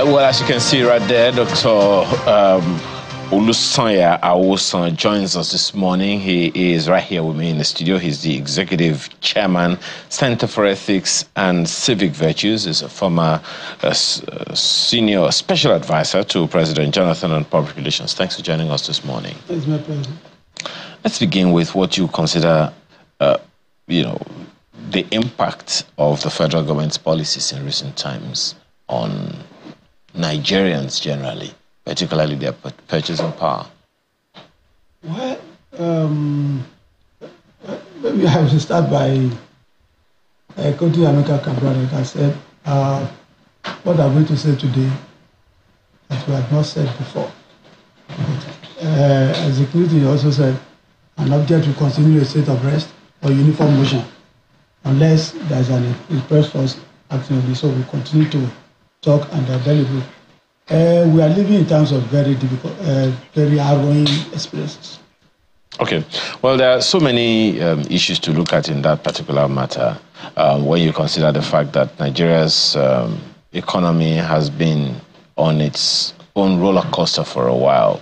Well, as you can see right there, Dr. Awosan joins us this morning. He is right here with me in the studio. He's the Executive Chairman, Center for Ethics and Civic Virtues. He's a former senior special advisor to President Jonathan on public relations. Thanks for joining us this morning. It's my pleasure. Let's begin with what you consider, the impact of the federal government's policies in recent times on Nigerians generally, particularly their purchasing power. Well, maybe I will start by quoting Amika Cabral that said, what I'm going to say today that we have not said before. As the committee also said, an object will continue a state of rest or uniform motion unless there's an express force activity. So we continue to talk and deliberate. We are living in times of very difficult, very harrowing experiences. Okay. Well, there are so many issues to look at in that particular matter when you consider the fact that Nigeria's economy has been on its own roller coaster for a while.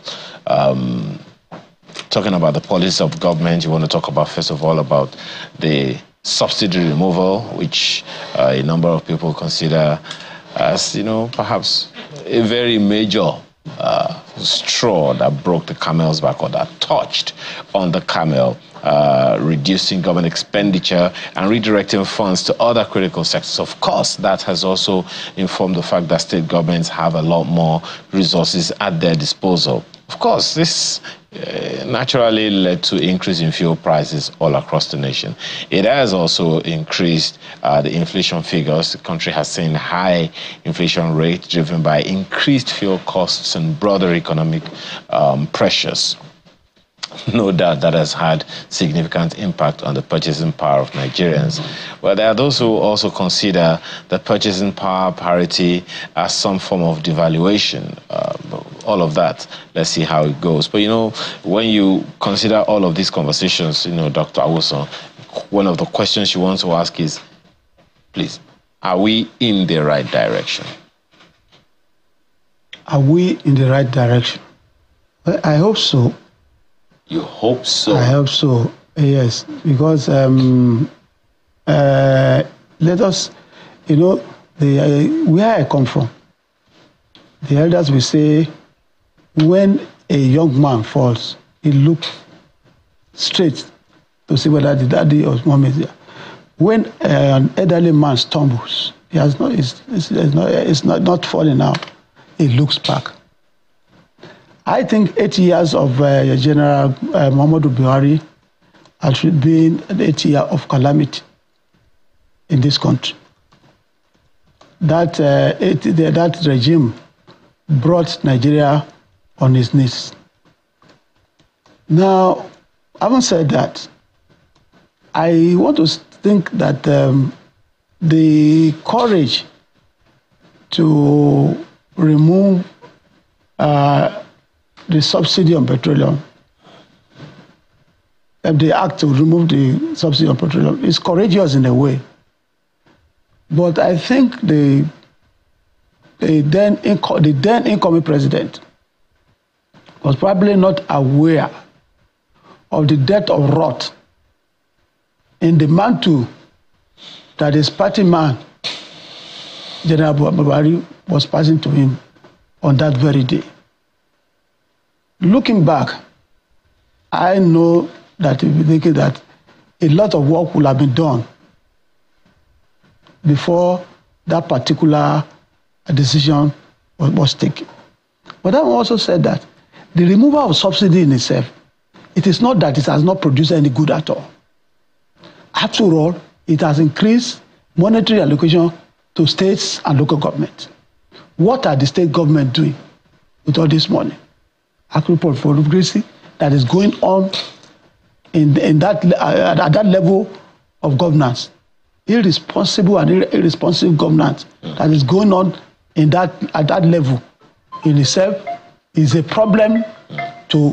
Talking about the policy of government, you want to talk about, first of all, about the subsidy removal, which a number of people consider as, perhaps a very major straw that broke the camel's back, or that touched on the camel, reducing government expenditure and redirecting funds to other critical sectors. Of course, that has also informed the fact that state governments have a lot more resources at their disposal. Of course, this naturally led to increase in fuel prices all across the nation. It has also increased the inflation figures. The country has seen high inflation rate driven by increased fuel costs and broader economic pressures. No doubt that has had significant impact on the purchasing power of Nigerians. Well, there are those who also consider the purchasing power parity as some form of devaluation. All of that, let's see how it goes. But, when you consider all of these conversations, Dr. Awosan, one of the questions you want to ask is, please, are we in the right direction? Are we in the right direction? Well, I hope so. You hope so? I hope so, yes. Because let us, where I come from, the elders will say, when a young man falls, he looks straight to see whether the daddy or mom is there. When an elderly man stumbles, it's not falling out, he looks back. I think 8 years of General Muhammadu Buhari has been an 8 year of calamity in this country. That regime brought Nigeria on its knees. Now, having said that, I want to think that the courage to remove the subsidy on petroleum, the act to remove the subsidy on petroleum, is courageous in a way. But I think the then incoming president was probably not aware of the depth of rot in the mantle that his party man, General Buhari, was passing to him on that very day. Looking back, I know that if you think that a lot of work will have been done before that particular decision was taken. But I also said that the removal of subsidy in itself, it is not that it has not produced any good at all. After all, it has increased monetary allocation to states and local governments. What are the state government doing with all this money? Actual portfolio that is going on at that level of governance, irresponsible and irresponsive governance that is going on at that level in itself is a problem to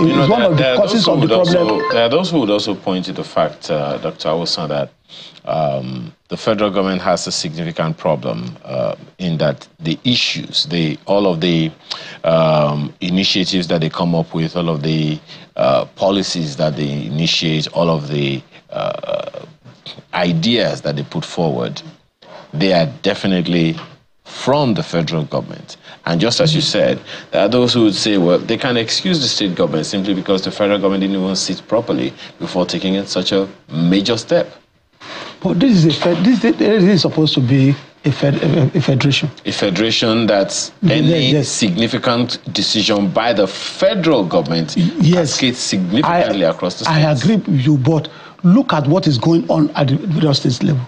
is one of the causes of the problem. There are those who would also point to the fact, Dr. Awosan, that the federal government has a significant problem in that the issues, all of the initiatives that they come up with, all of the policies that they initiate, all of the ideas that they put forward, they are definitely from the federal government. And just as you said, there are those who would say, well, they can excuse the state government simply because the federal government didn't even sit properly before taking it such a major step. But this is supposed to be a federation. A federation that's any significant decision by the federal government cascades significantly across the states. I agree with you, but look at what is going on at the various states level.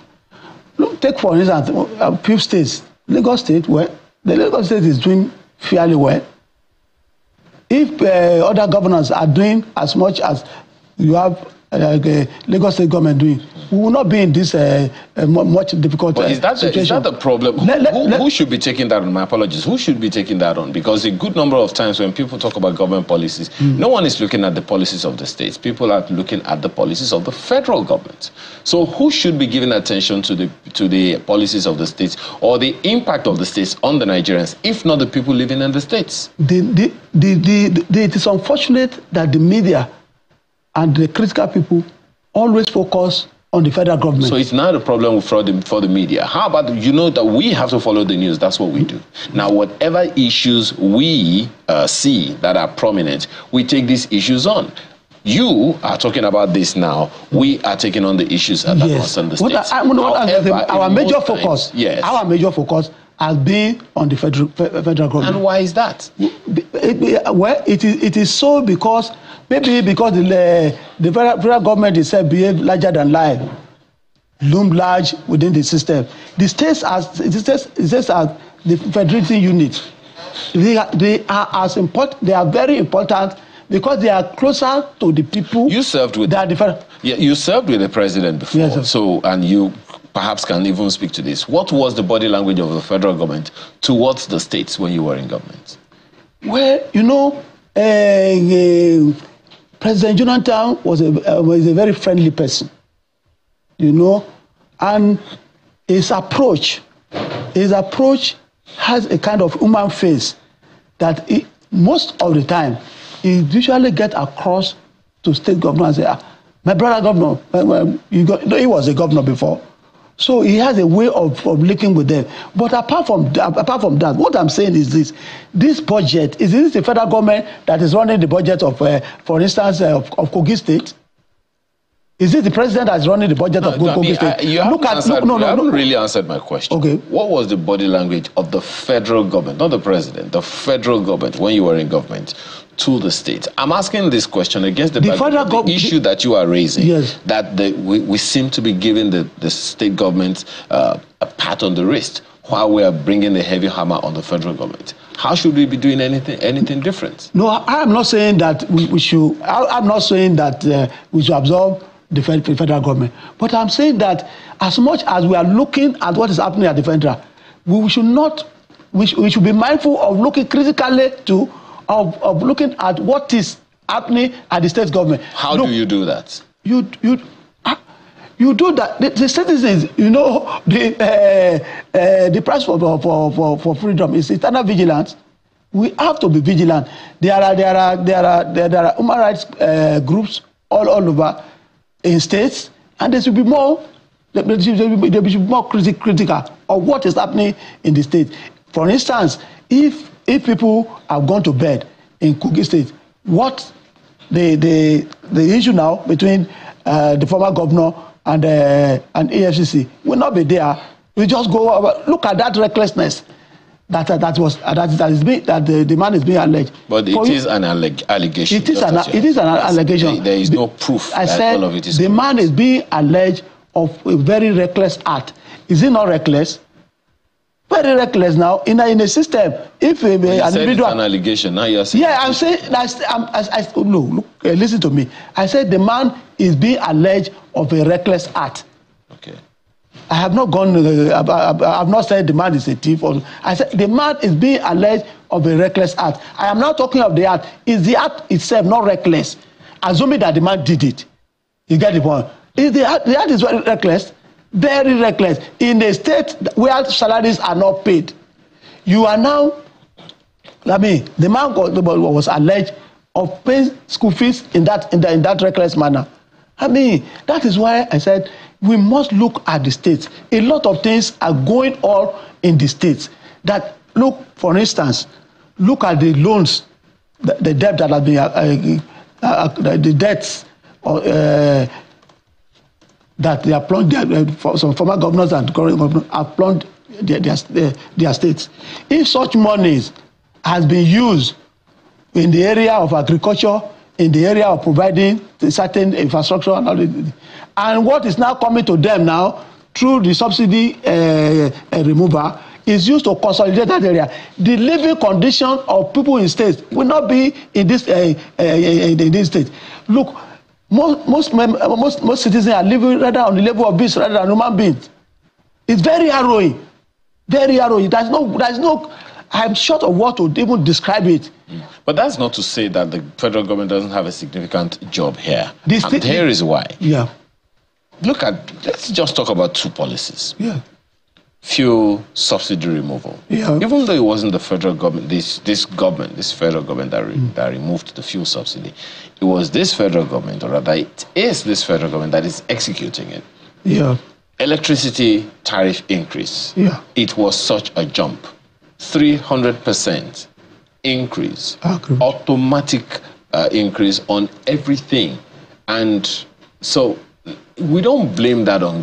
Look, take for instance, a few states. Lagos State, the Lagos State is doing fairly well. If other governors are doing as much as you have Lagos State government doing, we will not be in this much difficult situation. Is that the problem? Who should be taking that on? My apologies. Who should be taking that on? Because a good number of times when people talk about government policies, no one is looking at the policies of the states. People are looking at the policies of the federal government. So who should be giving attention to the policies of the states or the impact of the states on the Nigerians, if not the people living in the states? It is unfortunate that the media and the critical people always focus on the federal government. So it's not a problem for the media. How about, that we have to follow the news? That's what we do. Now, whatever issues we see that are prominent, we take these issues on. You are talking about this now. We are taking on the issues that concern the states. Our major focus has been on the federal government. And why is that? It is so because the federal government itself behaves larger than life, loom large within the system. The states as the federating unit, they are as important. They are very important because they are closer to the people. You served with you served with the president before, yes, so and you perhaps can even speak to this. What was the body language of the federal government towards the states when you were in government? Well, President Jonathan was a very friendly person, and his approach has a kind of human face that most of the time he usually get across to state governor and say, my brother governor, he was a governor before. So he has a way of linking with them. But apart from that, what I'm saying is this budget, is this the federal government that is running the budget of, for instance, of Kogi State? Is it the president that is running the budget of Kogi State? You haven't really answered my question. Okay. What was the body language of the federal government, not the president, the federal government when you were in government to the states? I'm asking this question against the issue that you are raising, yes, that we seem to be giving the state government a pat on the wrist while we are bringing the heavy hammer on the federal government. How should we be doing anything different? No, I am not saying that we should. I'm not saying that we should absorb the federal government. But I'm saying that as much as we are looking at what is happening at the federal, we should be mindful of looking critically of looking at what is happening at the state government. How do you do that? You do that. The citizens, the price for freedom is eternal vigilance. We have to be vigilant. There are human rights groups all over in states, and they should be more critical of what is happening in the state. For instance, if people have gone to bed in Kogi State, what the issue now between the former governor and EFCC will not be there. We just go over, look at that recklessness that the man is being alleged. But it is an allegation. It is an allegation. There is no proof that all of it is the man is being alleged of a very reckless act. Is he not reckless? Very reckless now in a system. If an individual, it's an allegation, now you're saying. Yeah, I'm saying. Look, listen to me. I said the man is being alleged of a reckless act. Okay. I have not gone, I've not said the man is a thief. I said the man is being alleged of a reckless act. I am not talking of the act. Is the act itself not reckless? Assuming that the man did it. You get the point? Is the act is very reckless? Very reckless. In a state where salaries are not paid, you are now, I mean, the man was alleged of paying school fees in that reckless manner. I mean, that is why I said we must look at the states. A lot of things are going on in the states. That, look, for instance, look at the loans, the debt that has been, the debts that they are plunged, some former governors and current governors have plunged their states. If such monies has been used in the area of agriculture, in the area of providing certain infrastructure, and what is now coming to them now through the subsidy removal is used to consolidate that area. The living condition of people in states will not be in this state. Look, most citizens are living rather on the level of beasts rather than human beings. It's very harrowing. Very harrowing. There's no. I'm short of what to even describe it. But that's not to say that the federal government doesn't have a significant job here. And here is why. Yeah. Let's just talk about two policies. Yeah. Fuel subsidy removal. Yeah. Even though it wasn't the federal government, this federal government that removed the fuel subsidy, it was this federal government, or rather it is this federal government that is executing it. Yeah. Electricity tariff increase. Yeah. It was such a jump. 300% increase, automatic increase on everything. And so we don't blame that on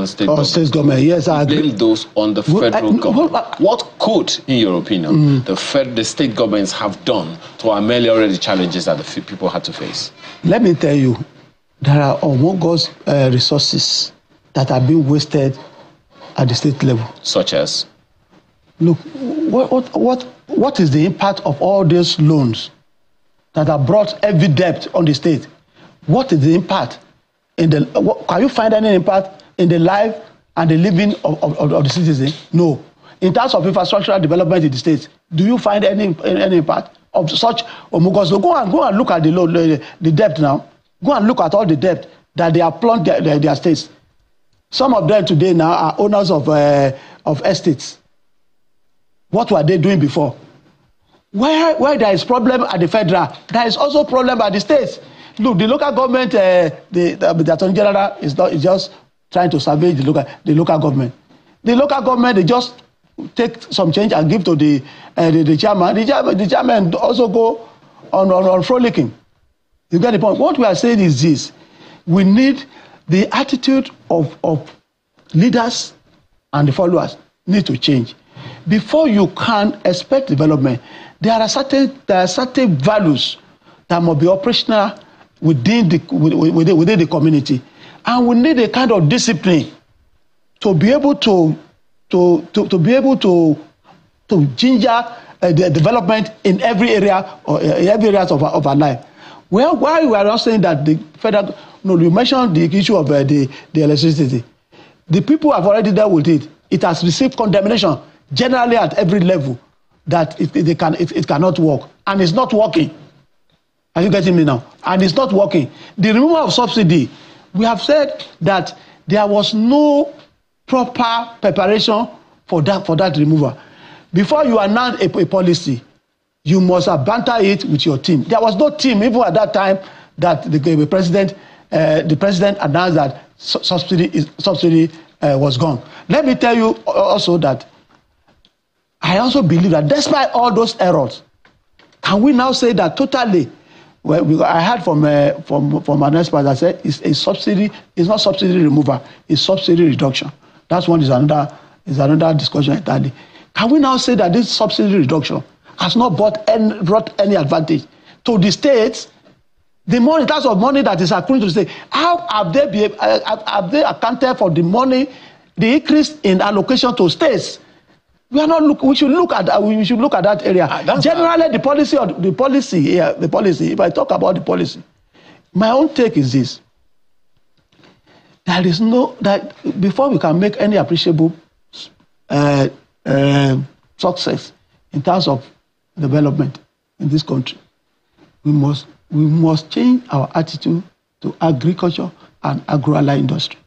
state government. State government, yes, I agree. Blame those on the federal government. What could, in your opinion, the state governments have done to ameliorate the challenges that the people had to face? Let me tell you, there are humongous resources that are being wasted at the state level. Such as? Look, what is the impact of all these loans that have brought heavy debt on the state? What is the impact? Can you find any impact in the life and the living of the citizen? No. In terms of infrastructural development in the state, do you find any impact of such? So go and look at the debt now. Go and look at all the debt that they have plunged their states. Some of them today now are owners of estates. What were they doing before? Where there is problem at the federal, there is also problem at the states. Look, the local government, the Attorney General is just trying to salvage the local government. The local government, they just take some change and give to the chairman. The chairman also go on frolicking. You get the point? What we are saying is this: we need the attitude of leaders and the followers need to change. Before you can expect development, there are certain values that must be operational within the community, and we need a kind of discipline to be able to ginger the development in every area or every areas of our life. Well, why we are not saying that the federal? No, you mentioned the issue of the electricity. The people have already dealt with it. It has received condemnation generally at every level that it cannot work, and it's not working. Are you getting me now? And it's not working. The removal of subsidy, we have said that there was no proper preparation for that removal. Before you announce a policy, you must banter it with your team. There was no team even at that time that the president announced that subsidy was gone. Let me tell you also that I also believe that despite all those errors, can we now say that totally? Well, I heard from an expert that said it's a subsidy. It's not subsidy removal. It's subsidy reduction. That's one is another discussion entirely. Can we now say that this subsidy reduction has not brought any advantage to the states? The money, that's of money that is accruing to the state. How have they accounted for the money, the increase in allocation to states? We should look at that area. Generally, the policy. If I talk about the policy, my own take is this: there is no, that before we can make any appreciable success in terms of development in this country, we must change our attitude to agriculture and agro-allied industry.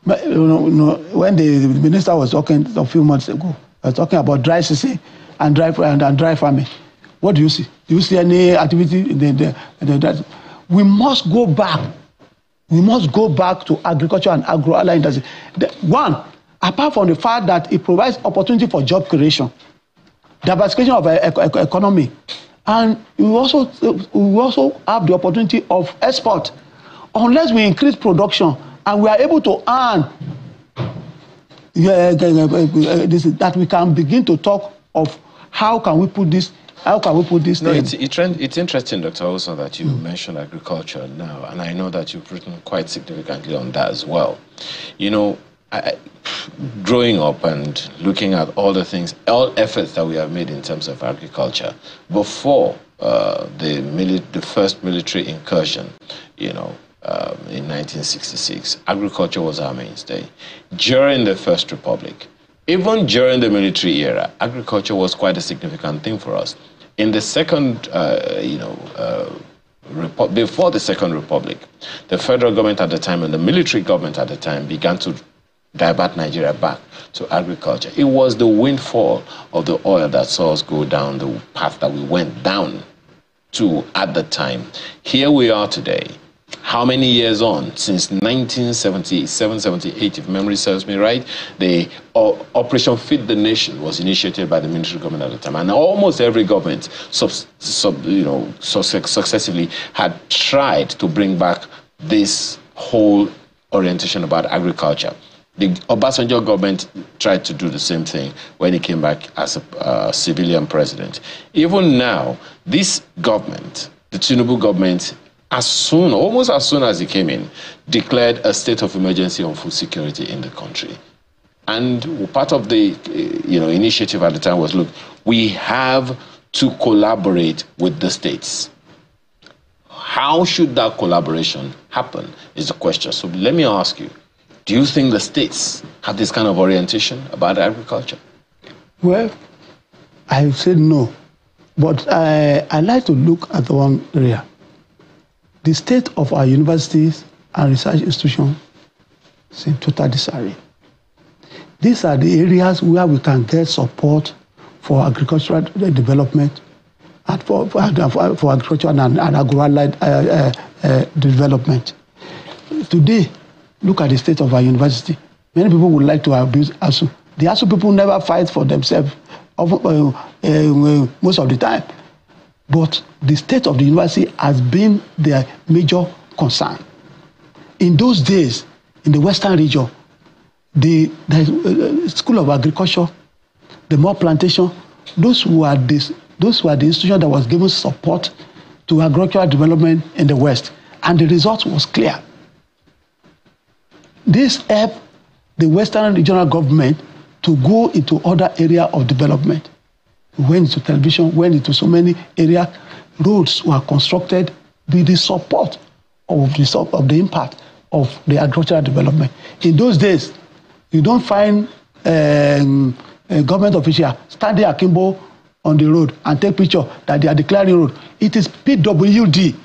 But, when the minister was talking a few months ago, talking about dry season and dry farming, what do you see? Do you see any activity in the we must go back. We must go back to agriculture and agro-allied industry. One, apart from the fact that it provides opportunity for job creation, diversification of economy, and we also have the opportunity of export. Unless we increase production and we are able to earn, that we can begin to talk of how can we put this. How can we put this? No, it's interesting, Dr. Awosan, that you mentioned agriculture now, and I know that you've written quite significantly on that as well. You know, growing up and looking at all the things, all efforts that we have made in terms of agriculture before the first military incursion, in 1966, agriculture was our mainstay. During the First Republic, even during the military era, agriculture was quite a significant thing for us. In the second, before the Second Republic, the federal government at the time and the military government at the time began to divert Nigeria back to agriculture. It was the windfall of the oil that saw us go down the path that we went down to at the time. Here we are today. How many years on? Since 1977, 78, if memory serves me right, the Operation Feed the Nation was initiated by the military government at the time. And almost every government successively had tried to bring back this whole orientation about agriculture. The Obasanjo government tried to do the same thing when he came back as a civilian president. Even now, this government, the Tinubu government, almost as soon as he came in, declared a state of emergency on food security in the country. And part of the initiative at the time was, look, we have to collaborate with the states. How should that collaboration happen is the question. So let me ask you, do you think the states have this kind of orientation about agriculture? Well, I said no. But I like to look at one area. The state of our universities and research institutions is in total disarray. These are the areas where we can get support for agricultural development and for agriculture and agro-allied development. Today, look at the state of our university. Many people would like to abuse ASU. The ASU people never fight for themselves most of the time. But the state of the university has been their major concern. In those days, in the Western region, the School of Agriculture, the More Plantation, those were the institutions that was given support to agricultural development in the West. And the result was clear. This helped the Western regional government to go into other areas of development. Went into television, went into so many areas. Roads were constructed with the support of the impact of the agricultural development. In those days, you don't find a government official standing akimbo on the road and take picture that they are declaring road. It is PWD.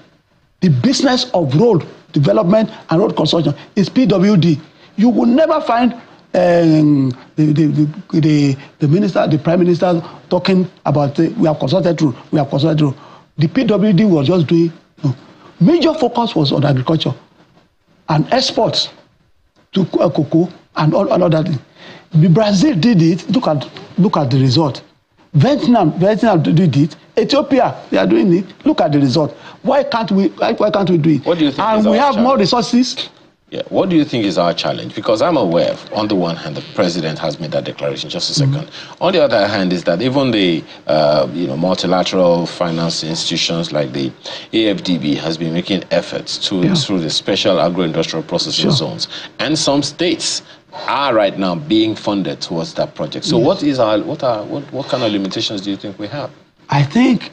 The business of road development and road construction is PWD. You will never find the minister, the prime minister talking about we have consulted road, we have consulted road. The PWD was just doing major focus was on agriculture and exports to cocoa and all other things. Brazil did it. Look at the result. Vietnam did it. Ethiopia, they are doing it. Look at the result. Why can't we do it? What do you think? And we have more resources. Yeah. What do you think is our challenge? Because I'm aware, on the one hand, the president has made that declaration. Just a second. On the other hand, is that even the multilateral finance institutions like the AFDB has been making efforts through the special agro-industrial processing zones, and some states are right now being funded towards that project. So what kind of limitations do you think we have? I think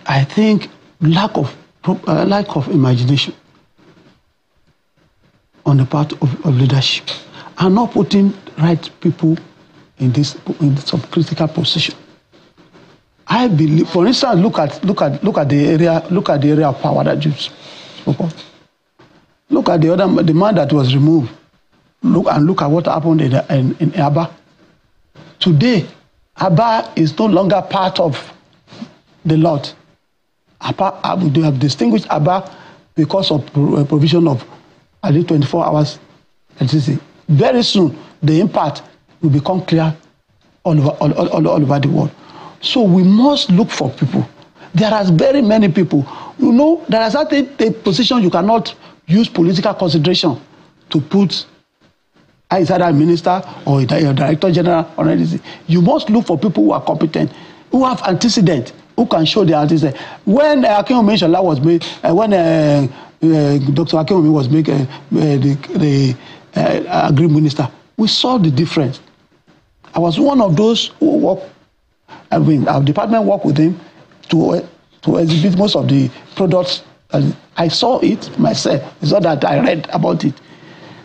lack of imagination on the part of leadership and not putting right people in some critical position. I believe, for instance, look at the area of power that you spoke of. Look at the man that was removed. Look at what happened in Aba. Today, Aba is no longer part of the lot. They have distinguished Aba because of provision of at least 24 hours. Very soon, the impact will become clear all over the world. So we must look for people. There are very many people. You know, there are certain positions you cannot use political consideration to put either a minister or a director general or anything. You must look for people who are competent, who have antecedent, who can show their antecedent. When Akinwumi Shola was made, when Dr. Akinwumi was made the Agri Minister, we saw the difference. I was one of those who worked. I mean, our department worked with him to exhibit most of the products. And I saw it myself. It's not that I read about it.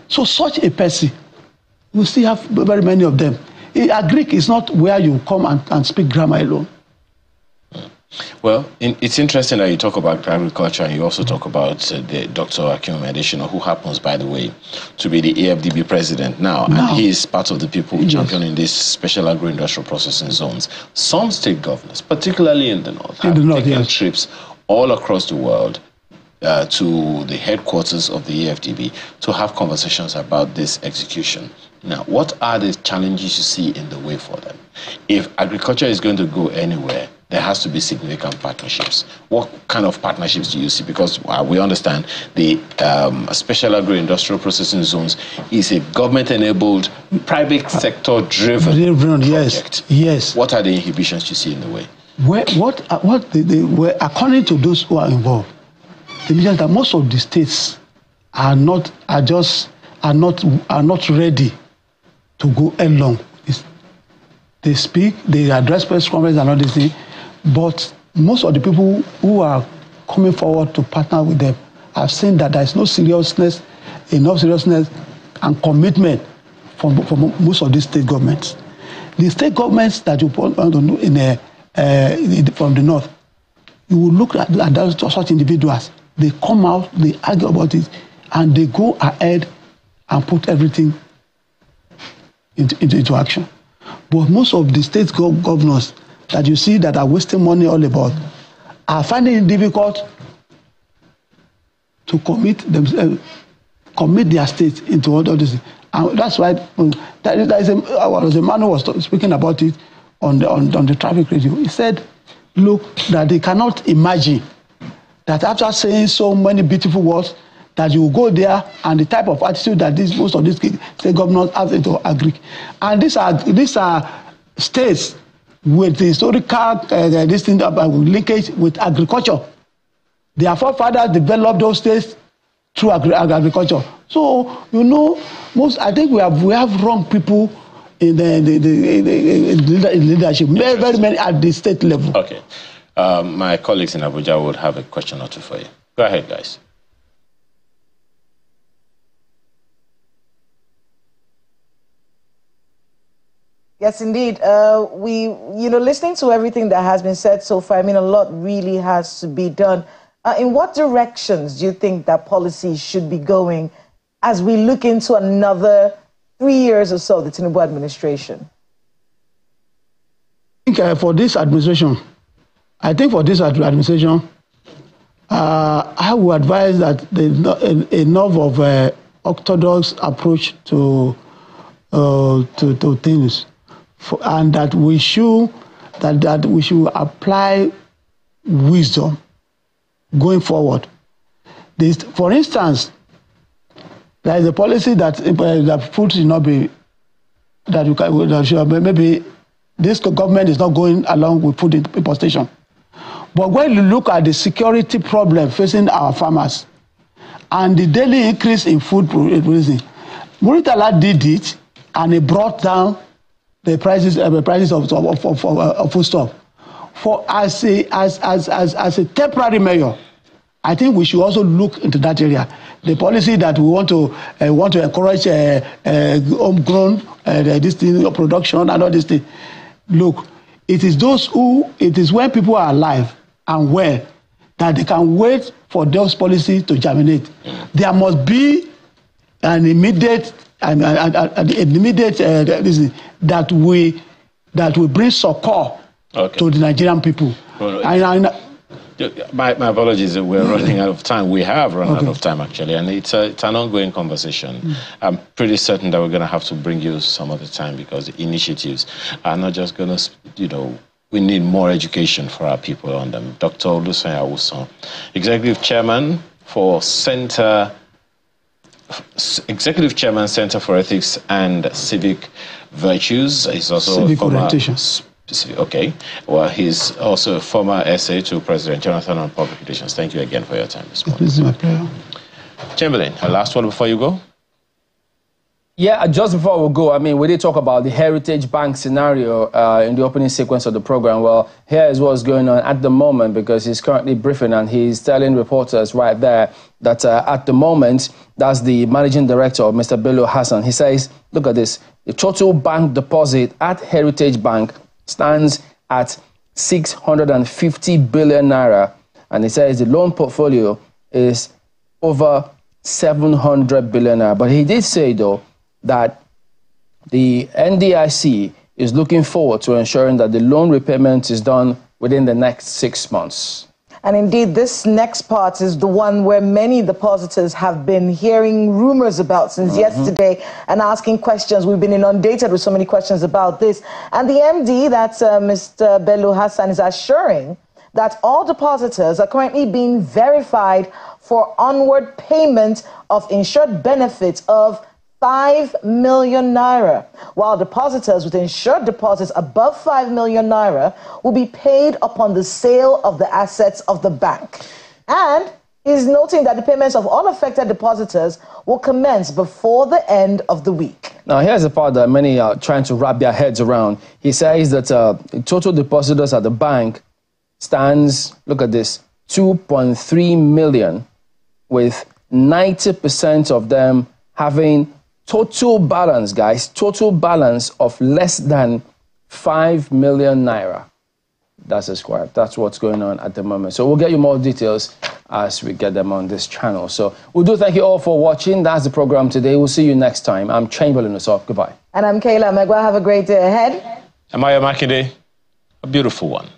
So such a person, we still have very many of them. Greek is not where you come and speak grammar alone. Well, it's interesting that you talk about agriculture and you also talk about the Dr. Akinwumi Adesina, who happens, by the way, to be the AFDB president now. And he is part of the people championing these special agro-industrial processing zones. Some state governors, particularly in the north, have taken trips all across the world to the headquarters of the AFDB to have conversations about this execution. Now, what are the challenges you see in the way for them? If agriculture is going to go anywhere, there has to be significant partnerships. What kind of partnerships do you see? Because we understand the special agro-industrial processing zones is a government-enabled, private sector-driven project. Yes. What are the inhibitions you see in the way? According to those who are involved, the reason that most of the states are not ready to go along. They speak, they address press conference and all this thing, but most of the people who are coming forward to partner with them have seen that there is no enough seriousness and commitment from most of these state governments. The state governments that you put from the north, you will look at those such individuals. They come out, they argue about it, and they go ahead and put everything into action. But most of the state governors that you see that are wasting money all about are finding it difficult to commit their states into all this. And that's why there was a man who was speaking about it on the traffic radio. He said, look, that they cannot imagine that after saying so many beautiful words, that you go there and the type of attitude that most of these state governors have into agri. And these are states with the historical linkage with agriculture. Their forefathers developed those states through agriculture. So, you know, I think we have wrong people in the leadership, very many at the state level. Okay. My colleagues in Abuja would have a question or two for you. Go ahead, guys. Yes, indeed. Listening to everything that has been said so far, I mean, a lot really has to be done. In what directions do you think that policy should be going as we look into another 3 years or so, the Tinubu administration? I think for this administration, I would advise that enough of orthodox approach to things. And that we should apply wisdom going forward. For instance, there is a policy that food should not be maybe this government is not going along with food importation. But when you look at the security problem facing our farmers and the daily increase in food producing, Muritala did it and it brought down the prices of foodstuff as a temporary measure. I think we should also look into that area. The policy that we want to encourage homegrown this thing, production and all this thing. Look, it is when people are alive and well that they can wait for those policies to germinate. There must be an immediate that will bring succor to the Nigerian people. My apologies, we're running out of time. We have run out of time, actually, and it's an ongoing conversation. I'm pretty certain that we're going to have to bring you some other time because the initiatives are not just going to, we need more education for our people on them. Dr. Awosan Awosan, Executive Chairman, for Ethics and Civic Virtues. He's also Civic orientation. Okay. Well, he's also a former SA to President Jonathan on Public Relations. Thank you again for your time this morning. This is my pleasure. Chamberlain, a last one before you go? Yeah, just before we go, I mean, we did talk about the Heritage Bank scenario in the opening sequence of the program. Well, here is what's going on at the moment because he's currently briefing and he's telling reporters right there that at the moment, that's the managing director, Mr. Bello Hassan. He says, look at this, the total bank deposit at Heritage Bank stands at 650 billion naira. And he says the loan portfolio is over 700 billion naira. But he did say, though, that the NDIC is looking forward to ensuring that the loan repayment is done within the next 6 months. And indeed, this next part is the one where many depositors have been hearing rumors about since yesterday and asking questions. We've been inundated with so many questions about this. And the MD, that's Mr. Bello Hassan, is assuring that all depositors are currently being verified for onward payment of insured benefits of 5 million naira, while depositors with insured deposits above 5 million naira will be paid upon the sale of the assets of the bank. And he's noting that the payments of all affected depositors will commence before the end of the week. Now, here's the part that many are trying to wrap their heads around. He says that total depositors at the bank stands, look at this, 2.3 million, with 90% of them having total balance, guys, total balance of less than 5 million naira. That's described. That's what's going on at the moment. So we'll get you more details as we get them on this channel. So we do thank you all for watching. That's the program today. We'll see you next time. I'm Chamberlain Osop. Goodbye. And I'm Kayla Megwa. Have a great day ahead. Amaya Makinde, a beautiful one.